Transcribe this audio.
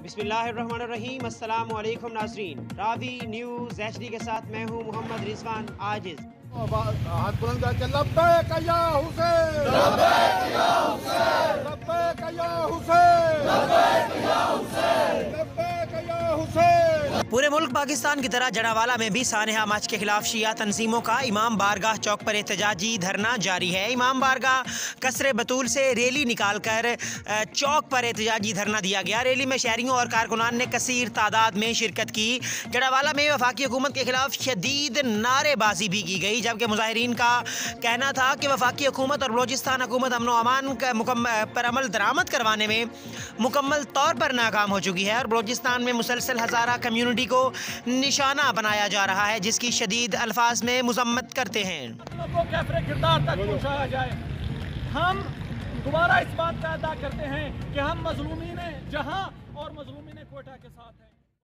बिस्मिल्लाहिर्रहमानिर्रहीम। अस्सलामु अलैकुम नाज़रीन, रावी न्यूज़ HD के साथ मैं हूँ मोहम्मद रिजवान आजिज़। हाथ बुलंद करके लब्बैक या हुसैन, लब्बैक या हुसैन, लब्बैक या हुसैन, लब्बैक या हुसैन, लब्बैक या हुसैन। पूरे मुल्क पाकिस्तान की तरह जड़ावाला में भी सानहा मार्च के खिलाफ शिया तंजीमों का इमाम बारगाह चौक पर एहतजाजी धरना जारी है। इमाम बारगाह कसरे बतूल से रैली निकालकर चौक पर एहतजाजी धरना दिया गया। रैली में शहरियों और कारकुनान ने कसीर तादाद में शिरकत की। जड़ावाला में वफाकी हुकूमत के खिलाफ शदीद नारेबाजी भी की गई, जबकि मुजाहिरीन का कहना था कि वफाकी हुकूमत और बलोचिस्तान हुकूमत अमन व अमान पर अमल दरामद करवाने में मुकम्मल तौर पर नाकाम हो चुकी है और बलोचिस्तान में मुसलसल हज़ारा कम्यूनिटी को निशाना बनाया जा रहा है, जिसकी शदीद अल्फाज में मजम्मत करते हैं। को कैफरे किरदार तक पहुँचाया जाए। हम दोबारा इस बात का अदा करते हैं कि हम मजलूमीन जहाँ और मजलूमीन कोटा के साथ हैं।